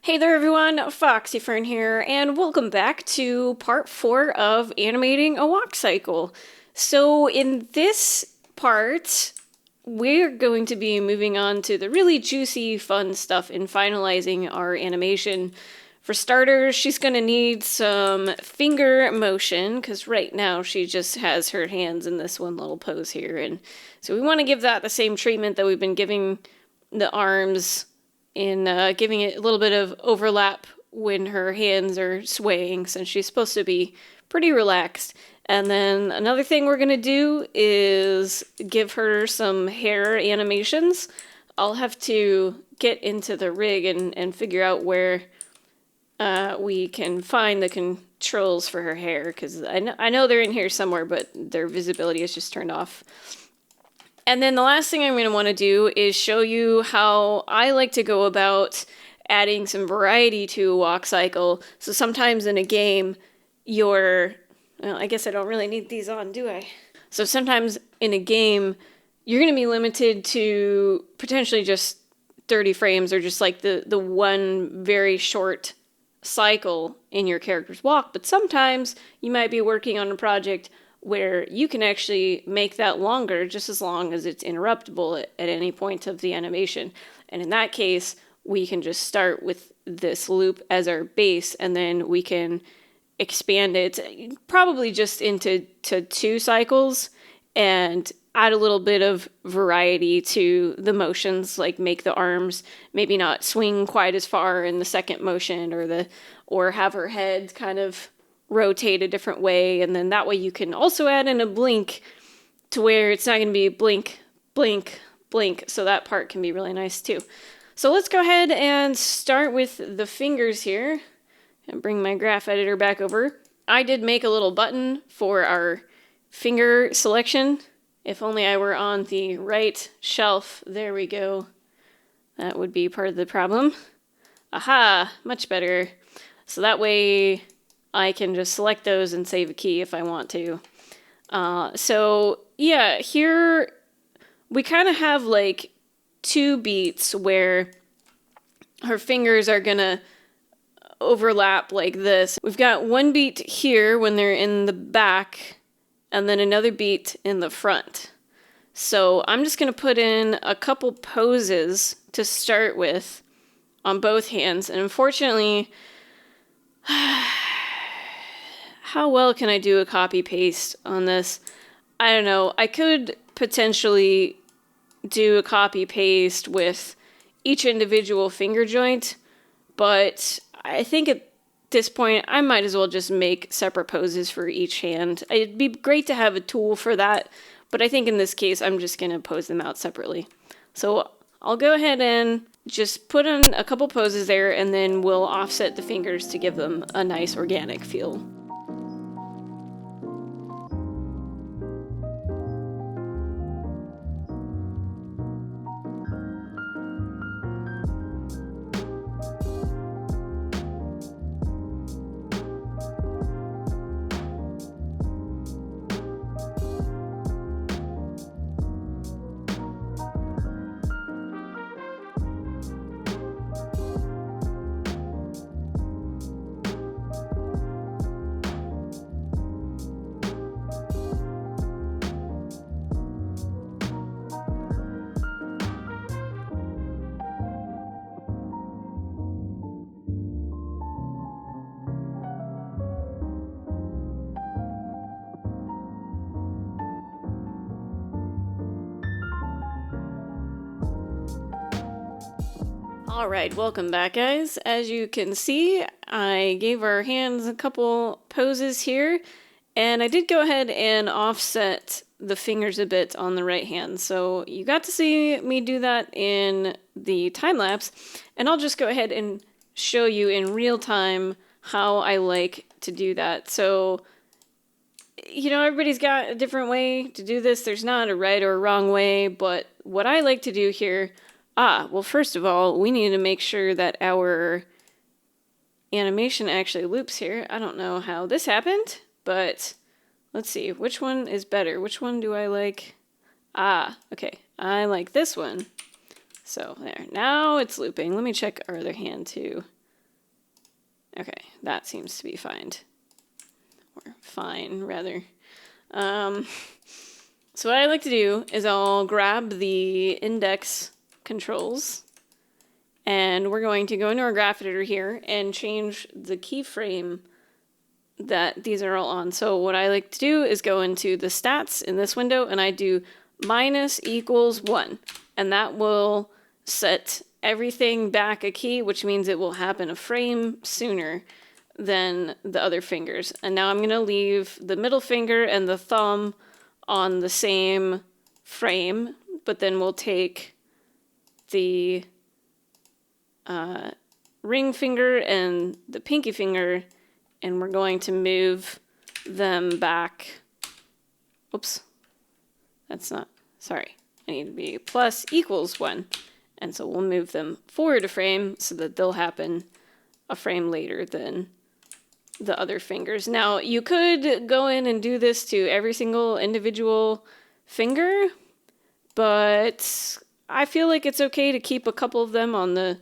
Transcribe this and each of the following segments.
Hey there everyone, Foxy Fern here, and welcome back to part 4 of animating a walk cycle. So in this part, we're going to be moving on to the really juicy, fun stuff in finalizing our animation. For starters, she's going to need some finger motion, because right now she just has her hands in this one little pose here, and so we want to give that the same treatment that we've been giving the arms in giving it a little bit of overlap when her hands are swaying, since she's supposed to be pretty relaxed. And then another thing we're going to do is give her some hair animations. I'll have to get into the rig and figure out where we can find the controls for her hair, because I know they're in here somewhere, but their visibility is just turned off. And then the last thing I'm going to want to do is show you how I like to go about adding some variety to a walk cycle. So sometimes in a game, well, I guess I don't really need these on, do I? So sometimes in a game, you're going to be limited to potentially just 30 frames, or just like the one very short cycle in your character's walk. But sometimes you might be working on a project where you can actually make that longer, just as long as it's interruptible at any point of the animation. And in that case, we can just start with this loop as our base, and then we can expand it probably just into 2 cycles and add a little bit of variety to the motions, like make the arms maybe not swing quite as far in the second motion, or have her head kind of rotate a different way. And then that way you can also add in a blink to where it's not going to be blink, blink, blink. So that part can be really nice too. So let's go ahead and start with the fingers here and bring my graph editor back over. I did make a little button for our finger selection. If only I were on the right shelf. There we go. That would be part of the problem. Aha, much better. So that way I can just select those and save a key if I want to. So yeah, here we kind of have like 2 beats where her fingers are gonna overlap like this. We've got 1 beat here when they're in the back, and then another beat in the front. So I'm just gonna put in a couple poses to start with on both hands, and unfortunately, how well can I do a copy paste on this? I don't know. I could potentially do a copy paste with each individual finger joint, but I think at this point I might as well just make separate poses for each hand. It'd be great to have a tool for that, but I think in this case I'm just going to pose them out separately. So I'll go ahead and just put in a couple poses there, and then we'll offset the fingers to give them a nice organic feel. Alright, welcome back guys. As you can see, I gave our hands a couple poses here, and I did go ahead and offset the fingers a bit on the right hand. So you got to see me do that in the time lapse, and I'll just go ahead and show you in real time how I like to do that. So, you know, everybody's got a different way to do this. There's not a right or a wrong way, but what I like to do here, well, first of all, we need to make sure that our animation actually loops here. I don't know how this happened, but let's see. Which one is better? Which one do I like? Okay. I like this one. So there. Now it's looping. Let me check our other hand too. Okay, that seems to be fine. Or fine, rather. So what I like to do is I'll grab the index controls, and we're going to go into our graph editor here and change the keyframe that these are all on. So what I like to do is go into the stats in this window, and I do -=1, and that will set everything back a key, which means it will happen a frame sooner than the other fingers. And now I'm going to leave the middle finger and the thumb on the same frame, but then we'll take the ring finger and the pinky finger, and we're going to move them back. Oops, that's not, sorry. I need to be +=1. And so we'll move them forward a frame so that they'll happen a frame later than the other fingers. Now, you could go in and do this to every single individual finger, but I feel like it's okay to keep a couple of them on the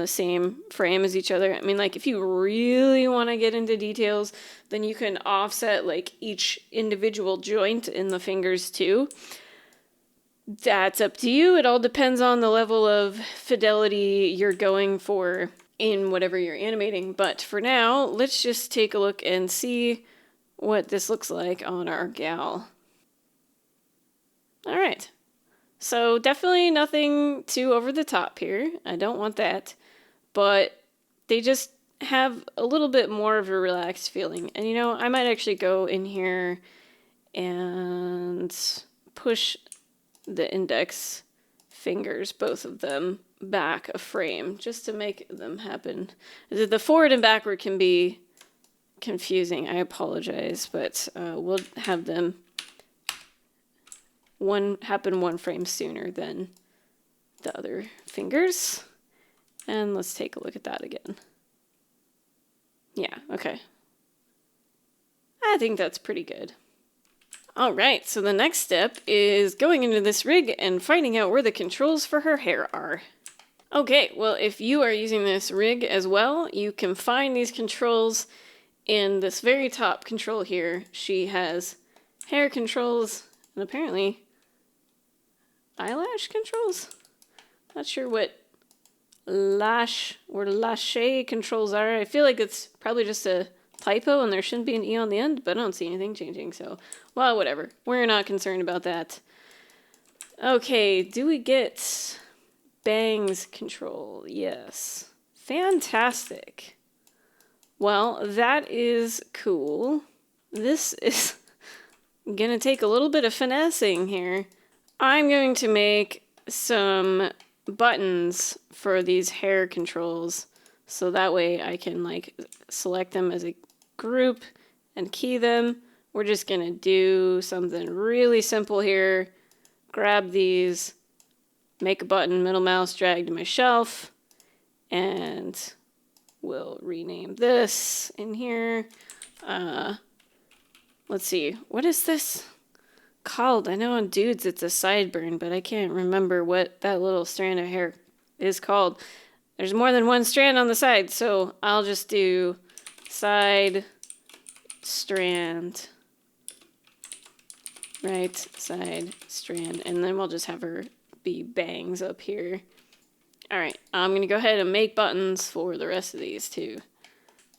same frame as each other. I mean, like, if you really want to get into details, then you can offset like each individual joint in the fingers too. That's up to you. It all depends on the level of fidelity you're going for in whatever you're animating. But for now, let's just take a look and see what this looks like on our gal. All right. So definitely nothing too over the top here. I don't want that. But they just have a little bit more of a relaxed feeling. And you know, I might actually go in here and push the index fingers, both of them, back a frame just to make them happen. The forward and backward can be confusing. I apologize, but we'll have them happen one frame sooner than the other fingers. And let's take a look at that again. Yeah, okay. I think that's pretty good. All right, so the next step is going into this rig and finding out where the controls for her hair are. Okay, well, if you are using this rig as well, you can find these controls in this very top control here. She has hair controls and apparently eyelash controls. Not sure what lash or lashe controls are. I feel like it's probably just a typo and there shouldn't be an E on the end, but I don't see anything changing, so, well, whatever. We're not concerned about that. Okay, do we get bangs control? Yes. Fantastic. Well, that is cool. This is gonna take a little bit of finessing here. I'm going to make some buttons for these hair controls, so that way I can like select them as a group and key them. We're just gonna do something really simple here. Grab these, make a button, middle mouse, drag to my shelf, and we'll rename this in here. Let's see, what is this called? I know on dudes it's a sideburn, but I can't remember what that little strand of hair is called. There's more than one strand on the side, so I'll just do side strand, right side strand, and then we'll just have her be bangs up here. All right, I'm going to go ahead and make buttons for the rest of these too.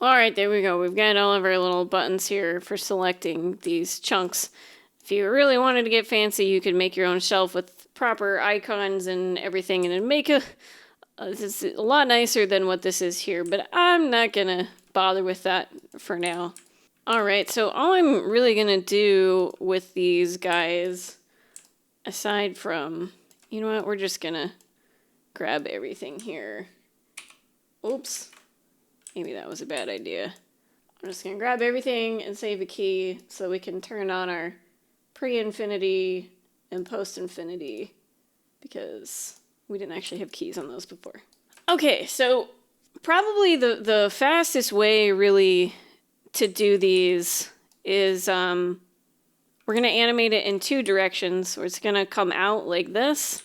All right, there we go. We've got all of our little buttons here for selecting these chunks. If you really wanted to get fancy, you could make your own shelf with proper icons and everything, and it'd make it's a lot nicer than what this is here, but I'm not going to bother with that for now. All right, so all I'm really going to do with these guys, aside from, you know what, we're just going to grab everything here. Oops, maybe that was a bad idea. I'm just going to grab everything and save a key so we can turn on our pre-infinity and post-infinity, because we didn't actually have keys on those before. Okay, so probably the fastest way really to do these is we're going to animate it in two directions, where it's going to come out like this,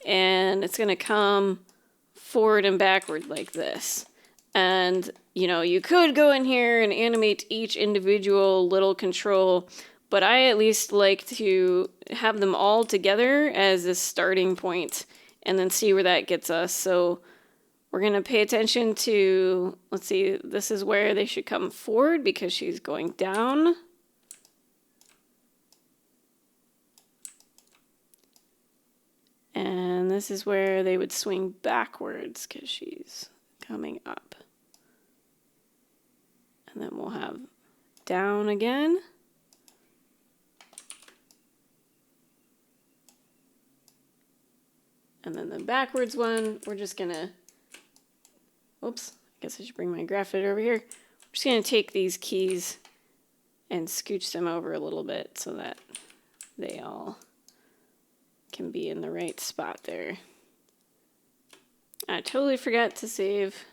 and it's going to come forward and backward like this. And, you know, you could go in here and animate each individual little control, but I at least like to have them all together as a starting point and then see where that gets us. So we're going to pay attention to, let's see, this is where they should come forward because she's going down. And this is where they would swing backwards because she's coming up. And then we'll have down again. And then the backwards one, we're just gonna, oops, I guess I should bring my graph over here. We're just gonna take these keys and scooch them over a little bit so that they all can be in the right spot there. I totally forgot to save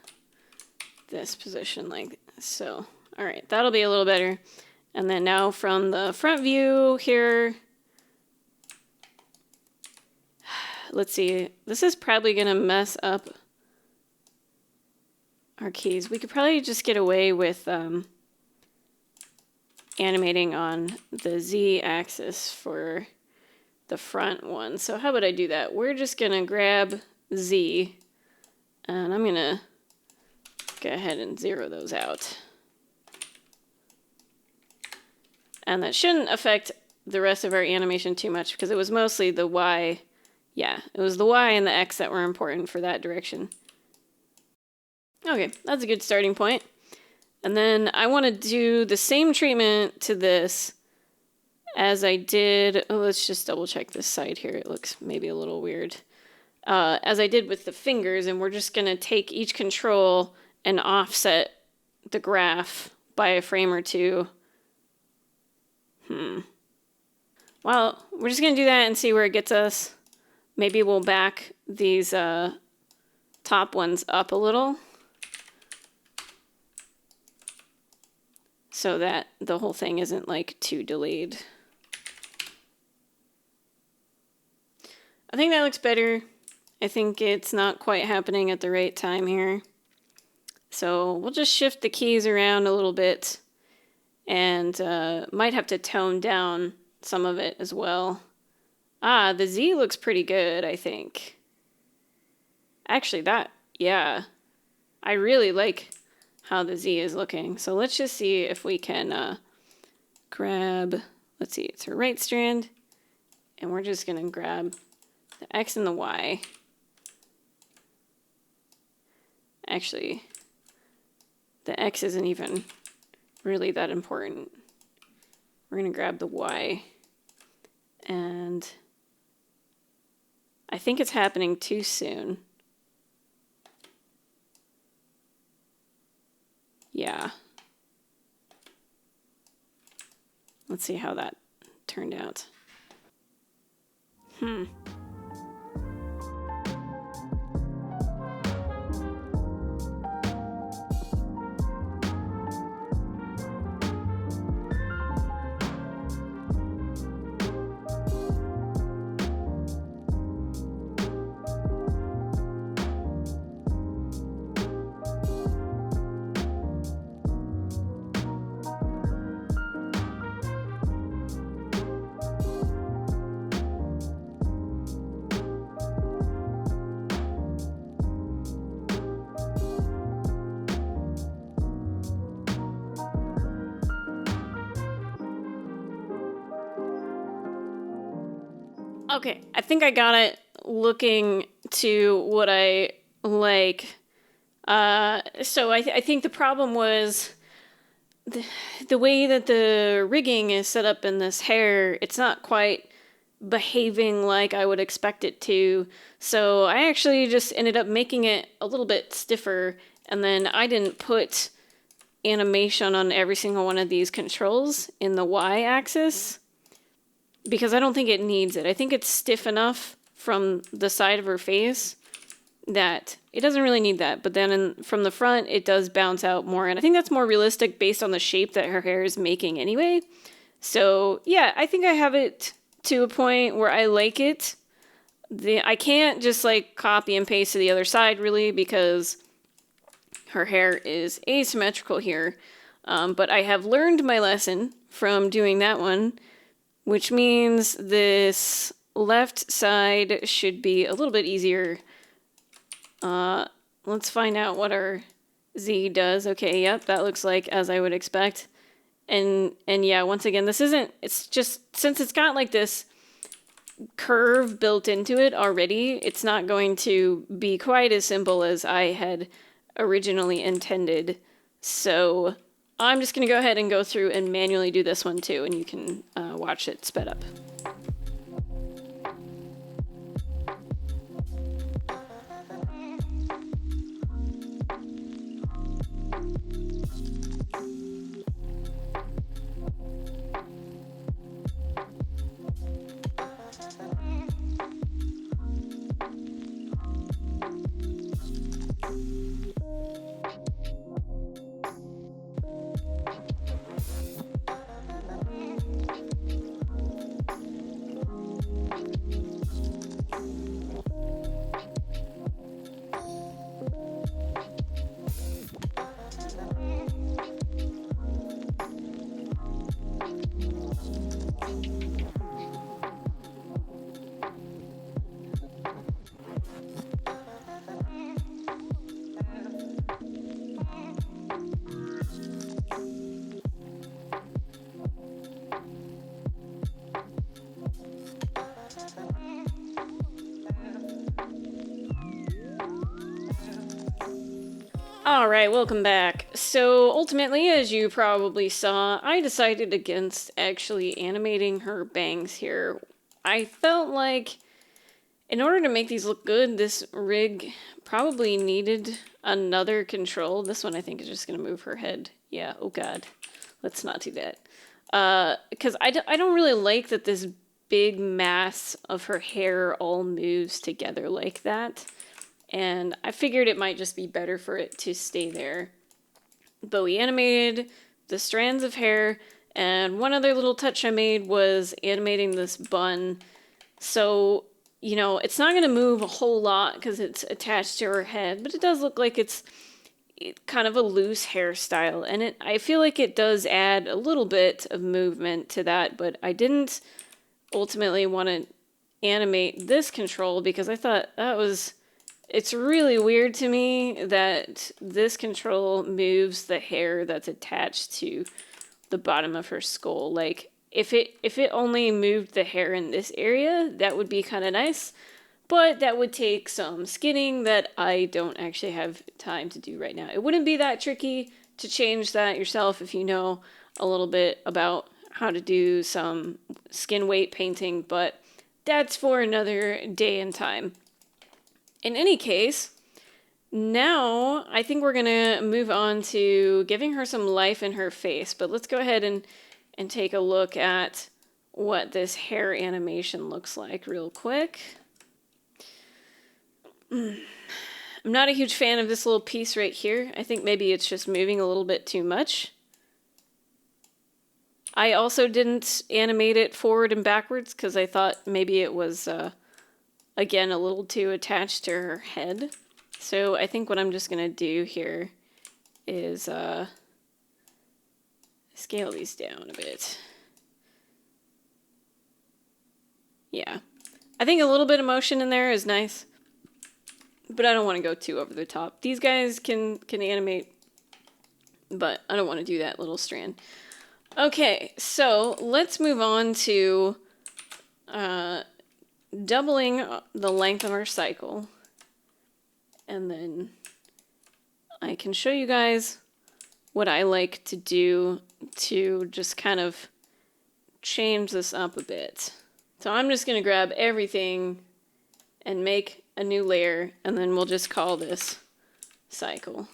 this position like so. All right, that'll be a little better. And then now from the front view here, let's see, this is probably gonna mess up our keys. We could probably just get away with animating on the Z axis for the front one. So how would I do that? We're just gonna grab Z and I'm gonna go ahead and zero those out. And that shouldn't affect the rest of our animation too much because it was mostly the Y. Yeah, it was the Y and the X that were important for that direction. Okay, that's a good starting point. And then I want to do the same treatment to this as I did. Oh, let's just double check this side here. It looks maybe a little weird. As I did with the fingers, and we're just going to take each control and offset the graph by a frame or two. Well, we're just going to do that and see where it gets us. Maybe we'll back these top ones up a little so that the whole thing isn't like too delayed. I think that looks better. I think it's not quite happening at the right time here. So we'll just shift the keys around a little bit and might have to tone down some of it as well. Ah, the Z looks pretty good, I think. Actually, yeah. I really like how the Z is looking. So let's just see if we can grab, let's see, it's her right strand. And we're just going to grab the X and the Y. Actually, the X isn't even really that important. We're going to grab the Y. And I think it's happening too soon. Yeah. Let's see how that turned out. Okay, I think I got it looking to what I like. So I think the problem was the way that the rigging is set up in this hair, it's not quite behaving like I would expect it to. So I actually just ended up making it a little bit stiffer, and then I didn't put animation on every single one of these controls in the Y-axis because I don't think it needs it. I think it's stiff enough from the side of her face that it doesn't really need that. But then from the front, it does bounce out more. And I think that's more realistic based on the shape that her hair is making anyway. So yeah, I think I have it to a point where I like it. I can't just like copy and paste to the other side really because her hair is asymmetrical here. But I have learned my lesson from doing that one, which means this left side should be a little bit easier. Let's find out what our Z does. Okay, yep, that looks like as I would expect. And yeah, once again, this isn't, it's just, since it's got like this curve built into it already, it's not going to be quite as simple as I had originally intended. So I'm just going to go ahead and go through and manually do this one too, and you can watch it sped up. Alright, welcome back. So ultimately, as you probably saw, I decided against actually animating her bangs here. I felt like in order to make these look good, this rig probably needed another control. This one I think is just going to move her head. Yeah, oh god. Let's not do that. Because I don't really like that this big mass of her hair all moves together like that. And I figured it might just be better for it to stay there. But we animated the strands of hair, and one other little touch I made was animating this bun. So, you know, it's not going to move a whole lot because it's attached to her head, but it does look like it's kind of a loose hairstyle. And I feel like it does add a little bit of movement to that, but I didn't ultimately want to animate this control because I thought that was... It's really weird to me that this control moves the hair that's attached to the bottom of her skull. Like, if it only moved the hair in this area, that would be kind of nice. But that would take some skinning that I don't actually have time to do right now. It wouldn't be that tricky to change that yourself if you know a little bit about how to do some skin weight painting, but that's for another day and time. In any case, now I think we're going to move on to giving her some life in her face. But let's go ahead and take a look at what this hair animation looks like real quick. I'm not a huge fan of this little piece right here. I think maybe it's just moving a little bit too much. I also didn't animate it forward and backwards because I thought maybe it was... again, a little too attached to her head. So I think what I'm just going to do here is scale these down a bit. Yeah. I think a little bit of motion in there is nice, but I don't want to go too over the top. These guys can animate, but I don't want to do that little strand. Okay, so let's move on to... doubling the length of our cycle, and then I can show you guys what I like to do to just kind of change this up a bit. So I'm just going to grab everything and make a new layer, and then we'll just call this cycle.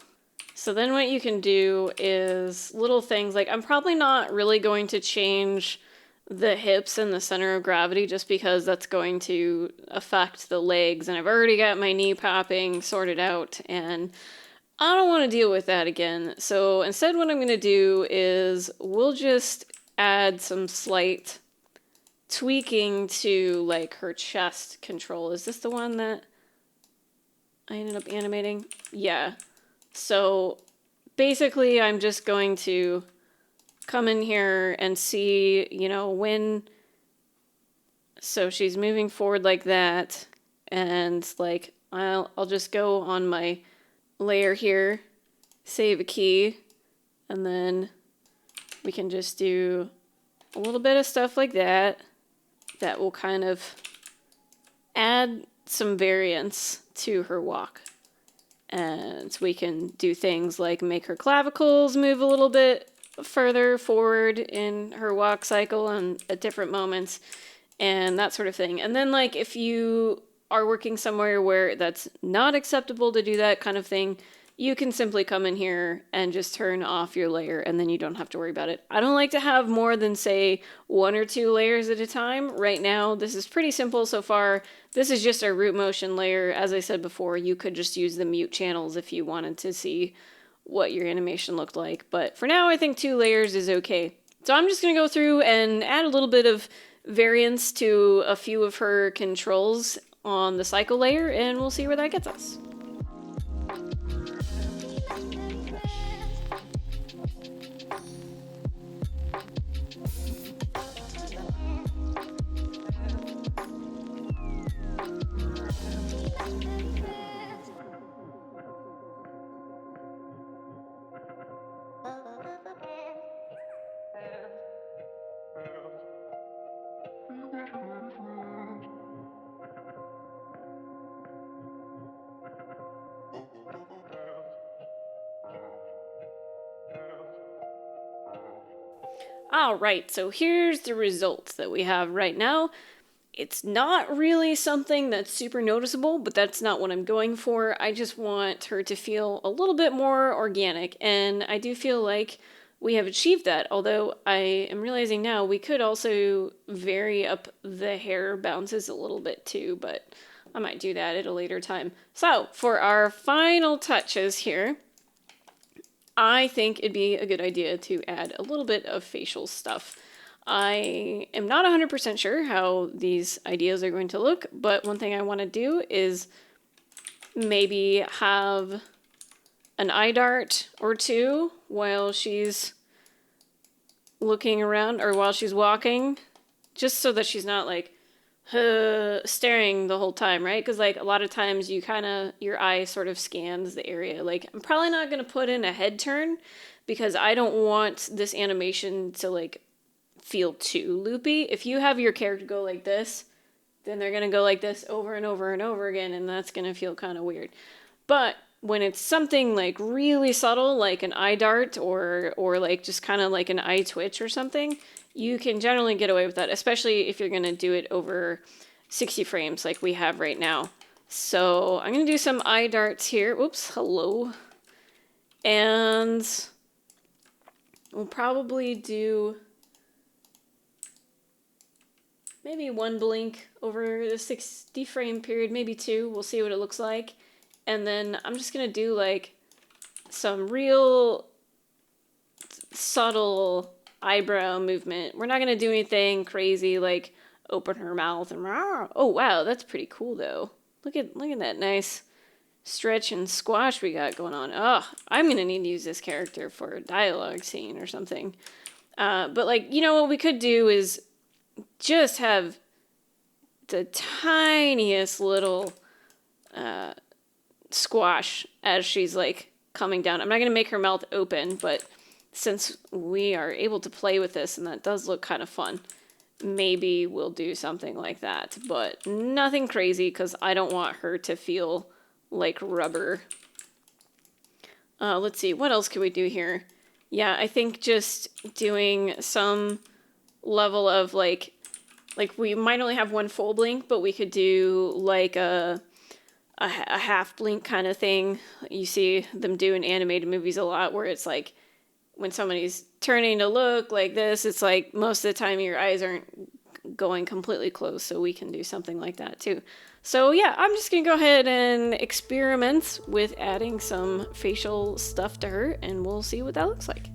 So then what you can do is little things like, I'm probably not really going to change the hips and the center of gravity just because that's going to affect the legs, and I've already got my knee popping sorted out and I don't want to deal with that again. So instead what I'm going to do is we'll just add some slight tweaking to like her chest control. Is this the one that I ended up animating? Yeah. So basically I'm just going to come in here and see, you know, when, so she's moving forward like that, and like I'll just go on my layer here, save a key, and then we can just do a little bit of stuff like that. That will kind of add some variance to her walk. And we can do things like make her clavicles move a little bit further forward in her walk cycle and at different moments and that sort of thing. And then like if you are working somewhere where that's not acceptable to do that kind of thing, you can simply come in here and just turn off your layer and then you don't have to worry about it. I don't like to have more than, say, 1 or 2 layers at a time. Right now, this is pretty simple so far. This is just our root motion layer. As I said before, you could just use the mute channels if you wanted to see what your animation looked like. But for now, I think 2 layers is okay. So I'm just going to go through and add a little bit of variance to a few of her controls on the cycle layer, and we'll see where that gets us. All right, so here's the results that we have right now. It's not really something that's super noticeable, but that's not what I'm going for. I just want her to feel a little bit more organic, and I do feel like we have achieved that, although I am realizing now we could also vary up the hair bounces a little bit too, but I might do that at a later time. So, for our final touches here, I think it'd be a good idea to add a little bit of facial stuff. I am not 100% sure how these ideas are going to look, but one thing I want to do is maybe have an eye dart or two while she's looking around or while she's walking, just so that she's not like staring the whole time, right? Because like a lot of times your eye sort of scans the area. Like I'm probably not going to put in a head turn because I don't want this animation to like feel too loopy. If you have your character go like this, then they're going to go like this over and over and over again, and that's going to feel kind of weird. But when it's something like really subtle, like an eye dart or like just kind of like an eye twitch or something, you can generally get away with that, especially if you're going to do it over 60 frames like we have right now. So I'm going to do some eye darts here. Oops, hello. And we'll probably do maybe 1 blink over the 60 frame period, maybe 2. We'll see what it looks like. And then I'm just going to do like some real subtle eyebrow movement. We're not going to do anything crazy like open her mouth and oh wow, that's pretty cool though. Look at that nice stretch and squash we got going on. Oh, I'm going to need to use this character for a dialogue scene or something. But like, you know what we could do is just have the tiniest little squash as she's like coming down. I'm not going to make her mouth open, but since we are able to play with this and that does look kind of fun, maybe we'll do something like that, but nothing crazy because I don't want her to feel like rubber. Let's see, what else can we do here? Yeah, I think just doing some level of like we might only have 1 full blink, but we could do like a half blink kind of thing. You see them do in animated movies a lot where it's like when somebody's turning to look like this, it's like most of the time your eyes aren't going completely closed, so we can do something like that too. So yeah, I'm just gonna go ahead and experiment with adding some facial stuff to her, and we'll see what that looks like.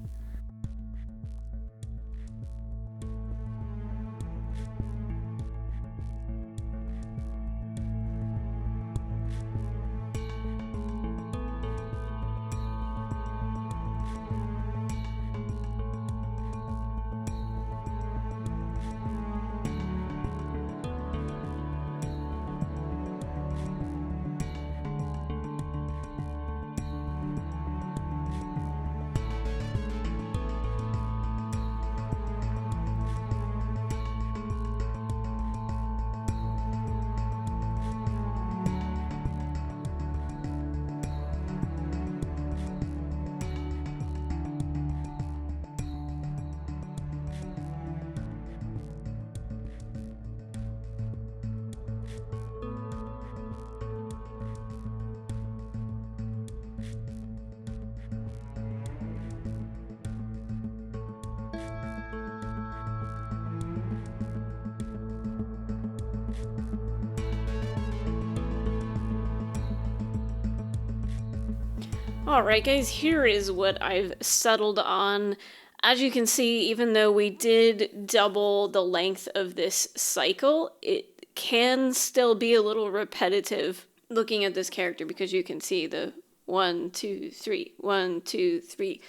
Alright guys, here is what I've settled on. As you can see, even though we did double the length of this cycle, it can still be a little repetitive looking at this character, because you can see the 1, 2, 3, 1, 2, 3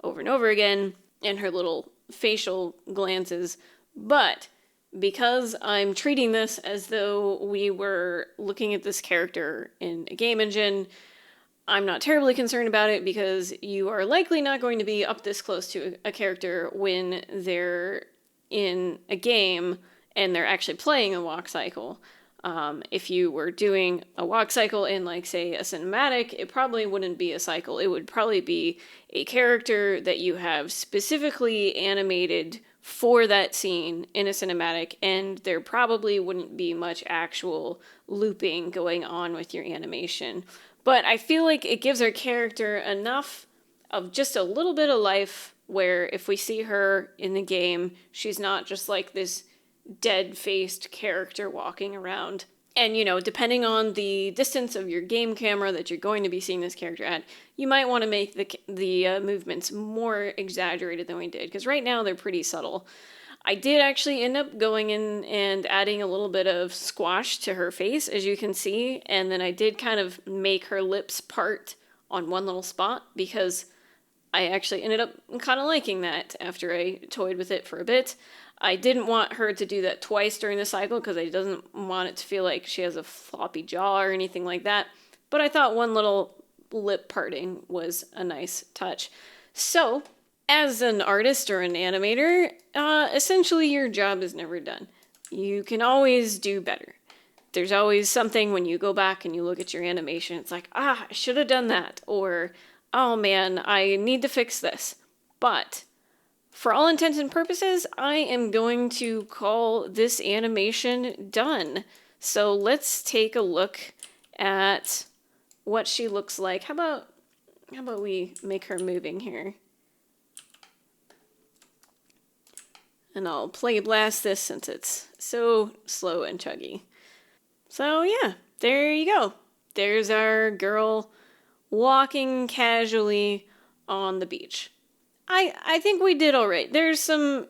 over and over again, and her little facial glances. But because I'm treating this as though we were looking at this character in a game engine, I'm not terribly concerned about it, because you are likely not going to be up this close to a character when they're in a game and they're actually playing a walk cycle. If you were doing a walk cycle in, like, say, a cinematic, it probably wouldn't be a cycle. It would probably be a character that you have specifically animated for that scene in a cinematic, and there probably wouldn't be much actual looping going on with your animation. But I feel like it gives our character enough of just a little bit of life where if we see her in the game, she's not just like this dead-faced character walking around. And, you know, depending on the distance of your game camera that you're going to be seeing this character at, you might want to make the movements more exaggerated than we did, because right now they're pretty subtle. I did actually end up going in and adding a little bit of squash to her face, as you can see, and then I did kind of make her lips part on one little spot, because I actually ended up kind of liking that after I toyed with it for a bit. I didn't want her to do that twice during the cycle, because I doesn't want it to feel like she has a floppy jaw or anything like that, but I thought one little lip parting was a nice touch. So, as an artist or an animator, essentially your job is never done. You can always do better. There's always something when you go back and you look at your animation, it's like, I should have done that, or, oh man, I need to fix this. But for all intents and purposes, I am going to call this animation done. So let's take a look at what she looks like. How about we make her moving here? And I'll play blast this since it's so slow and chuggy. So yeah, there you go. There's our girl walking casually on the beach. I think we did all right. There's some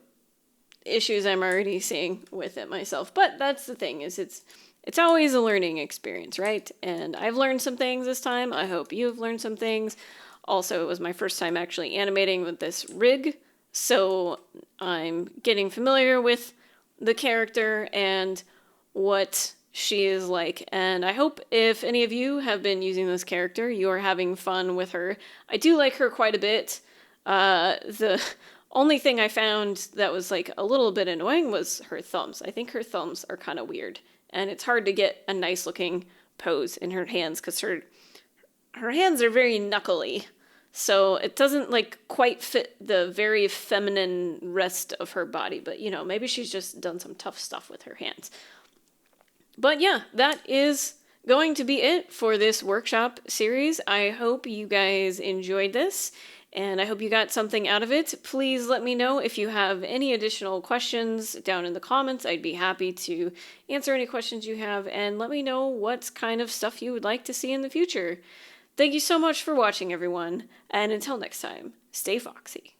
issues I'm already seeing with it myself, but that's the thing, is it's always a learning experience, right? And I've learned some things this time. I hope you've learned some things. Also, it was my first time actually animating with this rig, so I'm getting familiar with the character and what she is like. And I hope if any of you have been using this character, you are having fun with her. I do like her quite a bit. The only thing I found that was like a little bit annoying was her thumbs. I think her thumbs are kind of weird, and it's hard to get a nice looking pose in her hands, because her hands are very knuckly. So it doesn't like quite fit the very feminine rest of her body, but you know, maybe she's just done some tough stuff with her hands. But yeah, that is going to be it for this workshop series. I hope you guys enjoyed this, and I hope you got something out of it. Please let me know if you have any additional questions down in the comments. I'd be happy to answer any questions you have, and let me know what kind of stuff you would like to see in the future. Thank you so much for watching, everyone, and until next time, stay foxy.